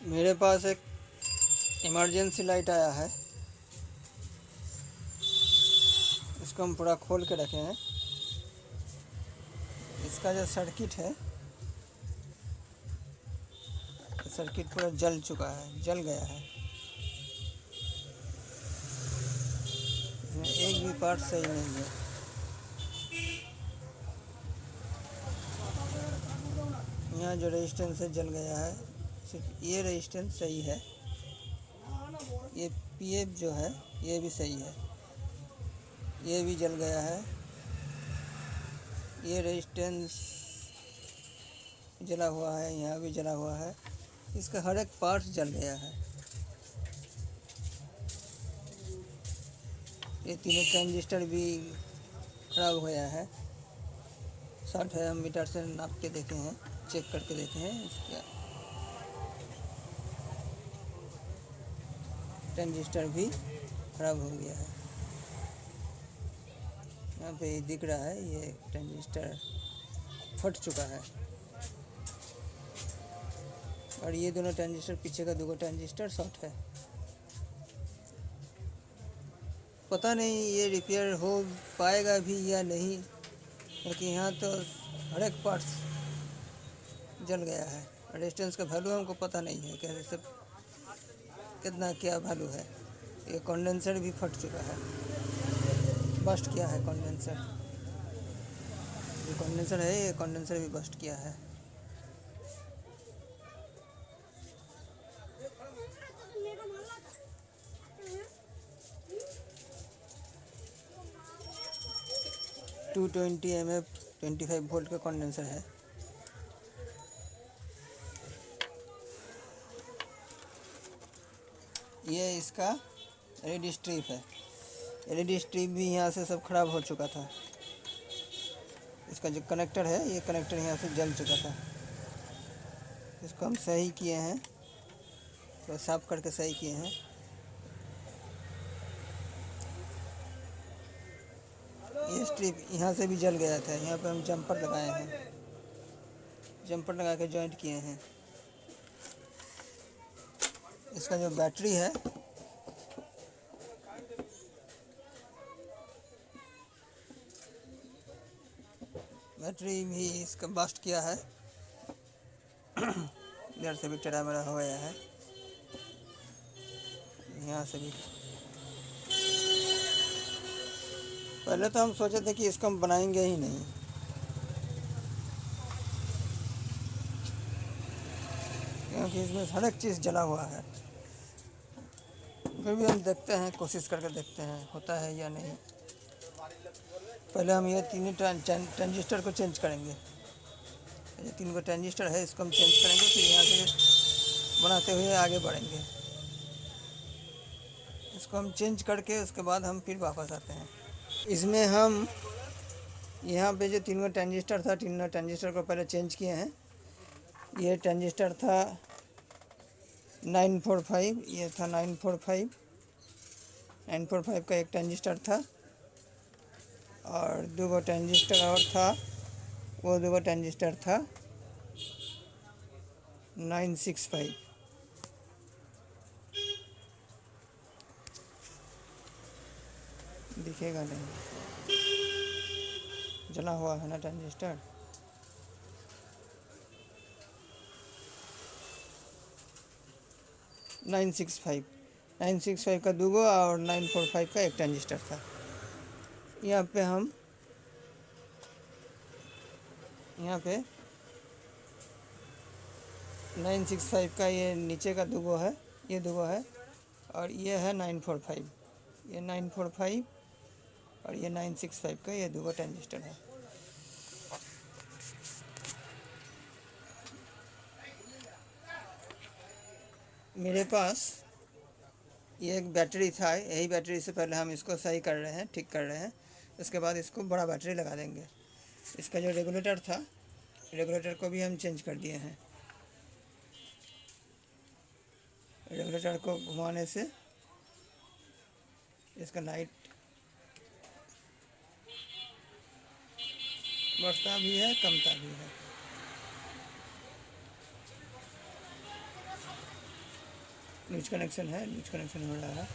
मेरे पास एक emergency light आया है। इसको हम पूरा खोल के रखे हैं। इसका जो सर्किट है, सर्किट पूरा जल चुका है, जल गया है। इसमें एक भी पार्ट सही नहीं है। यहाँ जो रेजिस्टेंस है जल गया है। सिर्फ ये रेजिस्टेंस सही है। ये पीएफ जो है ये भी सही है। ये भी जल गया है। ये रेजिस्टेंस जला हुआ है, यहाँ भी जला हुआ है। इसका हर एक पार्ट जल गया है। ये तीनों ट्रांजिस्टर भी खराब हो गया है। शॉर्ट है, हम मीटर से नाप के देखे हैं, चेक करके देखे हैं। इसका ट्रांजिस्टर भी खराब हो गया है। यहाँ पे दिख रहा है ये ट्रांजिस्टर फट चुका है। और ये दोनों ट्रांजिस्टर, पीछे का दो ट्रांजिस्टर शॉर्ट है। पता नहीं ये रिपेयर हो पाएगा भी या नहीं, क्योंकि यहाँ तो हर एक पार्ट्स जल गया है। रेजिस्टेंस का वैल्यू हमको पता नहीं है कैसे सब कितना क्या वैल्यू है। ये कंडेंसर भी फट चुका है, बस्ट किया है कंडेंसर। ये कंडेंसर है, ये कंडेंसर भी बस्ट किया है। टू 20 mF 25 वोल्ट का कंडेंसर है। ये इसका एलईडी स्ट्रिप है। एलईडी स्ट्रिप भी यहाँ से सब खराब हो चुका था। इसका जो कनेक्टर है, ये कनेक्टर यहाँ से जल चुका था। इसको हम सही किए हैं, तो साफ करके सही किए हैं। ये स्ट्रिप यहाँ से भी जल गया था। यहाँ पे हम जंपर लगाए हैं, जंपर लगा के जॉइंट किए हैं। इसका जो बैटरी है, बैटरी भी इसका बस्ट किया है। इधर से भी टेढ़ा मेढ़ा हो गया है, यहाँ से भी। पहले तो हम सोचे थे कि इसको हम बनाएंगे ही नहीं, क्योंकि इसमें हर एक चीज़ जला हुआ है। फिर भी हम देखते हैं, कोशिश करके देखते हैं होता है या नहीं। पहले हम ये तीनों ट्रांजिस्टर को चेंज करेंगे। ये तीन को ट्रांजिस्टर है, इसको हम चेंज करेंगे। फिर यहाँ से बनाते हुए आगे बढ़ेंगे। इसको हम चेंज करके उसके बाद हम फिर वापस आते हैं। इसमें हम यहाँ पे जो तीनों ट्रांजिस्टर था, तीनों ट्रांजिस्टर को पहले चेंज किए हैं। ये ट्रांजिस्टर था 945, ये था 945 का एक ट्रांजिस्टर था। और दो ट्रांजिस्टर और था, वो दो ट्रांजिस्टर था 965। दिखेगा नहीं, जला हुआ है ना ट्रांजिस्टर। नाइन सिक्स फाइव का दूगो और 945 का एक ट्रांजिस्टर था। यहाँ पे हम यहाँ पे 965 का ये नीचे का दूगो है, ये दूगो है। और ये है 945, ये 945 और ये 965 का ये दूगो ट्रांजिस्टर है। मेरे पास ये एक बैटरी था, यही बैटरी से पहले हम इसको सही कर रहे हैं, ठीक कर रहे हैं। उसके बाद इसको बड़ा बैटरी लगा देंगे। इसका जो रेगुलेटर था, रेगुलेटर को भी हम चेंज कर दिए हैं। रेगुलेटर को घुमाने से इसका लाइट बढ़ता भी है, कमता भी है। लूज कनेक्शन है, लूज कनेक्शन हो रहा है।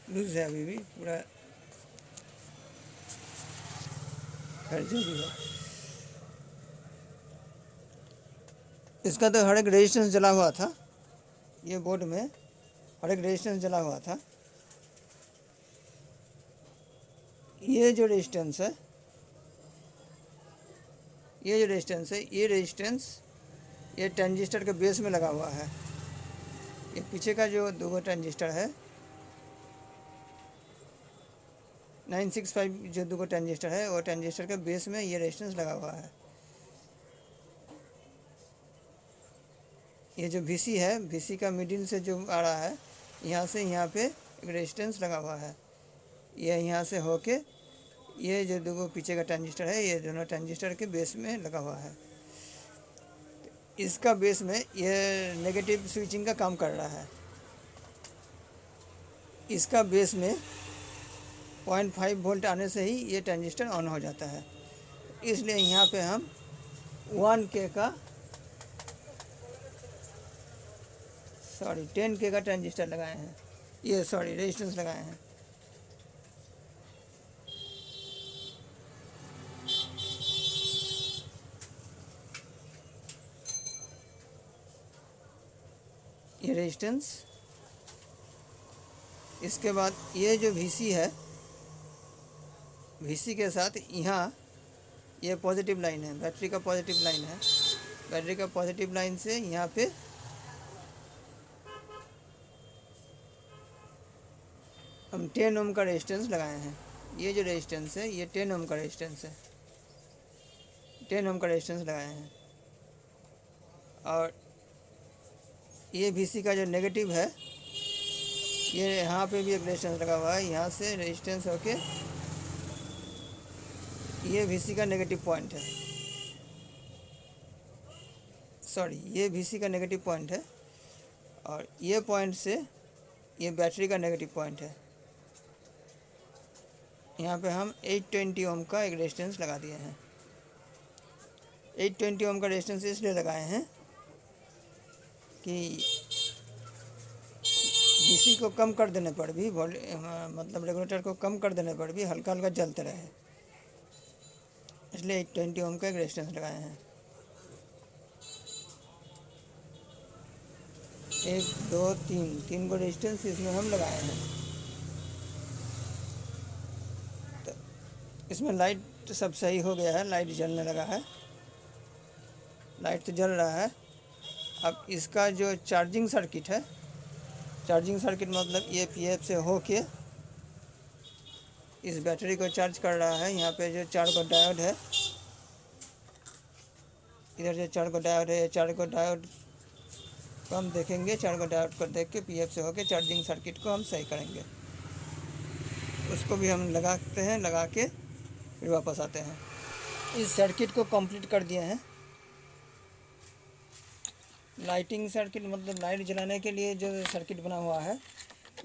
लूज है अभी भी पूरा, खैर जो भी है। इसका तो हर एक रेजिस्टेंस जला हुआ था, ये बोर्ड में हर एक रेजिस्टेंस जला हुआ था। ये जो रेजिस्टेंस है, ये जो रेजिस्टेंस है, ये रेजिस्टेंस ये ट्रांजिस्टर के बेस में लगा हुआ है। ये पीछे का जो दो ट्रांजिस्टर है 965 जो दो ट्रांजिस्टर है, वो ट्रांजिस्टर के बेस में ये रेजिस्टेंस लगा हुआ है। ये जो VC है, VC का मिडिल से जो आ रहा है, यहाँ से यहाँ पे एक रेजिस्टेंस लगा हुआ है। ये यहाँ से होके ये जो दो पीछे का ट्रांजिस्टर है, ये दोनों ट्रांजिस्टर के बेस में लगा हुआ है। इसका बेस में ये नेगेटिव स्विचिंग का काम कर रहा है। इसका बेस में 0.5 वोल्ट आने से ही ये ट्रांजिस्टर ऑन हो जाता है। इसलिए यहाँ पे हम 10K का ट्रांजिस्टर लगाए हैं, ये रेजिस्टेंस लगाए हैं। ये रेजिस्टेंस, इसके बाद ये जो VC है, VC के साथ यहाँ ये पॉजिटिव लाइन है, बैटरी का पॉजिटिव लाइन है। बैटरी का पॉजिटिव लाइन से यहाँ पे हम 10 ओम का रेजिस्टेंस लगाए हैं। ये जो रेजिस्टेंस है, ये 10 ओम का रेजिस्टेंस है, 10 ओम का रेजिस्टेंस लगाए हैं। और ये VC का जो नेगेटिव है, ये यहाँ पे भी एक रेजिस्टेंस लगा हुआ है। यहाँ से रेजिस्टेंस होके ये VC का नेगेटिव पॉइंट है, ये VC का नेगेटिव पॉइंट है। और ये पॉइंट से ये बैटरी का नेगेटिव पॉइंट है। यहाँ पे हम 820 ओम का एक रेजिस्टेंस लगा दिए हैं। 820 ओम का रेजिस्टेंस इसलिए लगाए हैं कि VC को कम कर देने पर भी मतलब रेगुलेटर को कम कर देने पर भी हल्का हल्का जलते रहे, इसलिए 820 ओम का एक रेजिस्टेंस लगाए हैं। 1 2 3 को रेजिस्टेंस इसमें हम लगाए हैं। तो इसमें लाइट सब सही हो गया है, लाइट जलने लगा है, लाइट तो जल रहा है। अब इसका जो चार्जिंग सर्किट है, चार्जिंग सर्किट मतलब ये PF से होके इस बैटरी को चार्ज कर रहा है। यहाँ पे जो 4 को डायोड है, इधर जो 4 को डायोड है, 4 को डायोड को हम देखेंगे। 4 को डायोड को देख के PF से होके चार्जिंग सर्किट को हम सही करेंगे। उसको भी हम लगाते हैं, लगा के फिर वापस आते हैं। इस सर्किट को कंप्लीट कर दिए हैं। लाइटिंग सर्किट मतलब लाइट जलाने के लिए जो सर्किट बना हुआ है,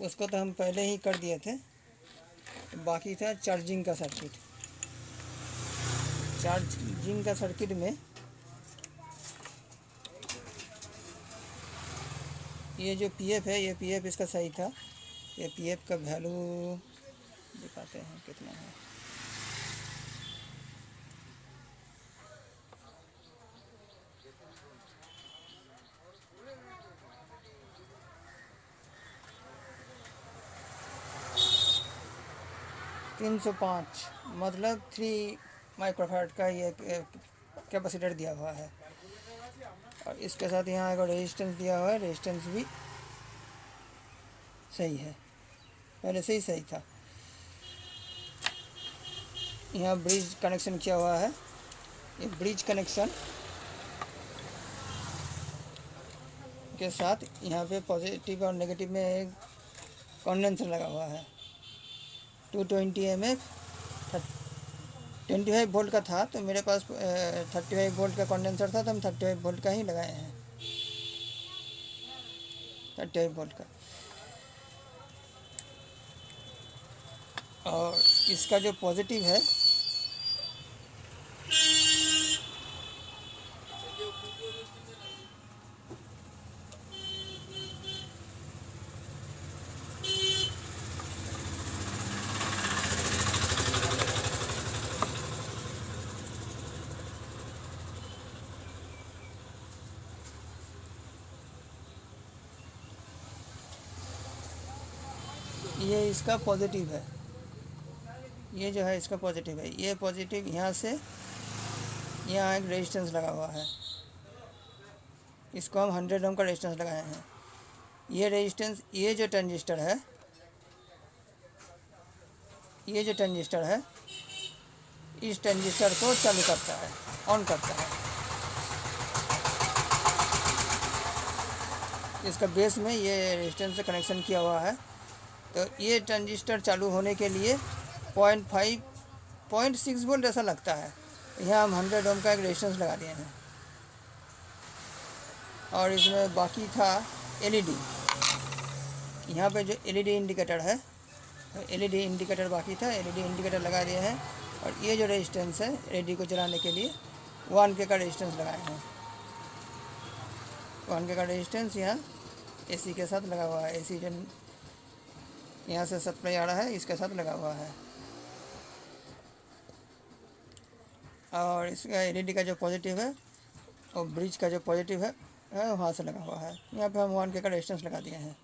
उसको तो हम पहले ही कर दिए थे। बाकी था चार्जिंग का सर्किट। चार्जिंग का सर्किट में ये जो PF है, ये PF इसका सही था। ये PF का वैल्यू दिखाते हैं कितना है। $305 मतलब 3 माइक्रोफैराड का ये कैपेसिटर दिया हुआ है। और इसके साथ यहाँ एक रेजिस्टेंस दिया हुआ है, रेजिस्टेंस भी सही है, पहले से ही सही था। यहाँ ब्रिज कनेक्शन किया हुआ है। ये ब्रिज कनेक्शन के साथ यहाँ पे पॉजिटिव और नेगेटिव में एक कंडेंसर लगा हुआ है। 220 mA 25 वोल्ट का था, तो मेरे पास 35 वोल्ट का कंडेंसर था, तो हम 35 वोल्ट का ही लगाए हैं। 35 वोल्ट का। और इसका जो पॉजिटिव है, ये इसका पॉजिटिव है, ये जो है इसका पॉजिटिव है। ये पॉजिटिव यहाँ से यहाँ एक रेजिस्टेंस लगा हुआ है, इसको हम 100 ओम का रेजिस्टेंस लगाए हैं। ये रेजिस्टेंस, ये जो ट्रांजिस्टर है, ये जो ट्रांजिस्टर है, इस ट्रांजिस्टर को चालू करता है, ऑन करता है। इसका बेस में ये रेजिस्टेंस से कनेक्शन किया हुआ है। तो ये ट्रांजिस्टर चालू होने के लिए 0.5 0.6 वोल्ट ऐसा लगता है। यहाँ हम 100 ओम का एक रेजिस्टेंस लगा दिए हैं। और इसमें बाकी था एलईडी, यहाँ पे जो एलईडी इंडिकेटर है, एलईडी इंडिकेटर बाकी था, एलईडी इंडिकेटर लगा दिए हैं। और ये जो रेजिस्टेंस है एलईडी को जलाने के लिए 1K का रेजिस्टेंस लगाए हैं। 1K का रेजिस्टेंस यहाँ एसी के साथ लगा हुआ है, एसी जो यहाँ से सप्लाई आ रहा है इसके साथ लगा हुआ है। और इसका एलईडी का जो पॉजिटिव है और ब्रिज का जो पॉजिटिव है वहाँ से लगा हुआ है। यहाँ पे हम 1K का रेजिस्टेंस लगा दिए हैं।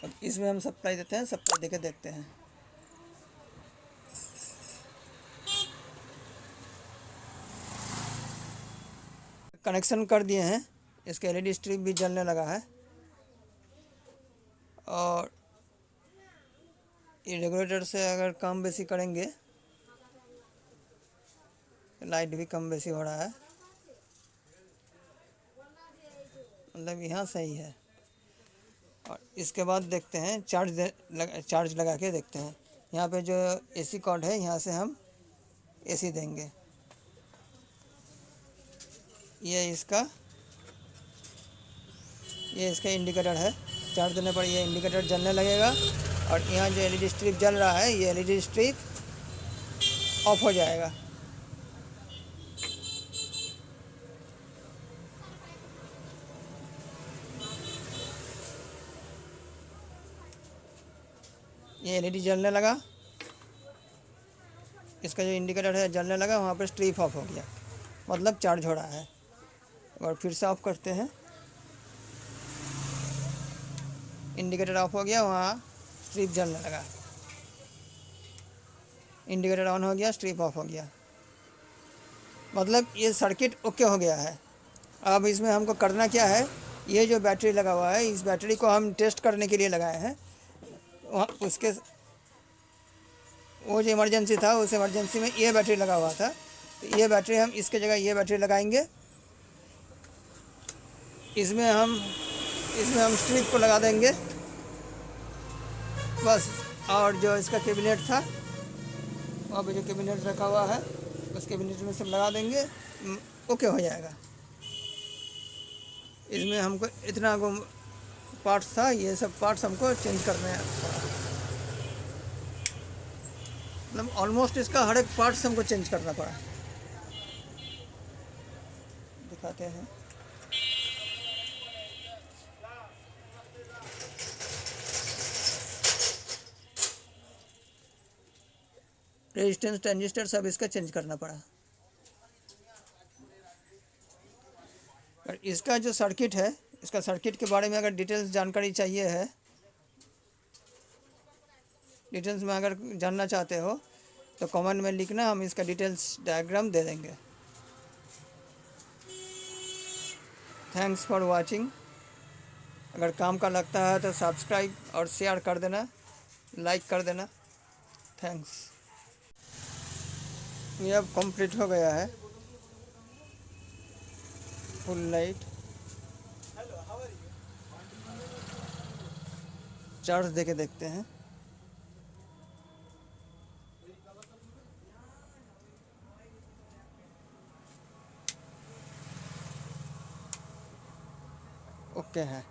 अब इसमें हम सप्लाई देते हैं, सप्लाई देके देखते हैं। कनेक्शन कर दिए हैं, इसका एलईडी स्ट्रिप भी जलने लगा है। और ये रेगुलेटर से अगर कम बेसी करेंगे लाइट भी कम बेसी हो रहा है, मतलब यहाँ सही है। और इसके बाद देखते हैं चार्ज लगा के देखते हैं। यहाँ पे जो एसी कॉर्ड है यहाँ से हम एसी देंगे। ये इसका इंडिकेटर है, चार्ज देने पर ये इंडिकेटर जलने लगेगा। और यहाँ जो एलईडी स्ट्रिप जल रहा है ये एलईडी स्ट्रिप ऑफ हो जाएगा। ये एलईडी जलने लगा, इसका जो इंडिकेटर है जलने लगा, वहाँ पर स्ट्रिप ऑफ हो गया, मतलब चार्ज हो रहा है। और फिर से ऑफ करते हैं, इंडिकेटर ऑफ हो गया, वहाँ स्ट्रिप जलने लगा। इंडिकेटर ऑन हो गया, स्ट्रिप ऑफ हो गया, मतलब ये सर्किट ओके हो गया है। अब इसमें हमको करना क्या है, ये जो बैटरी लगा हुआ है इस बैटरी को हम टेस्ट करने के लिए लगाए हैं। वहाँ उसके वो जो इमरजेंसी था उस इमरजेंसी में ये बैटरी लगा हुआ था, तो ये बैटरी हम इसके जगह ये बैटरी लगाएंगे। इसमें हम स्ट्रिप को लगा देंगे बस। और जो इसका कैबिनेट था वहाँ पे जो कैबिनेट रखा हुआ है उस कैबिनेट में सब लगा देंगे, ओके हो जाएगा। इसमें हमको इतना पार्ट्स था, ये सब पार्ट्स हमको चेंज करने हैं, मतलब ऑलमोस्ट इसका हर एक पार्ट्स हमको चेंज करना पड़ा। दिखाते हैं। रेजिस्टेंस, ट्रांजिस्टर सब इसका चेंज करना पड़ा। और इसका जो सर्किट है, इसका सर्किट के बारे में अगर डिटेल्स जानकारी चाहिए है, डिटेल्स में अगर जानना चाहते हो तो कमेंट में लिखना, हम इसका डिटेल्स डायग्राम दे देंगे। Thanks for watching. अगर काम का लगता है तो सब्सक्राइब और शेयर कर देना, लाइक कर देना। थैंक्स। ये अब कंप्लीट हो गया है, फुल लाइट। चार्ज देके देखते हैं। ओके है।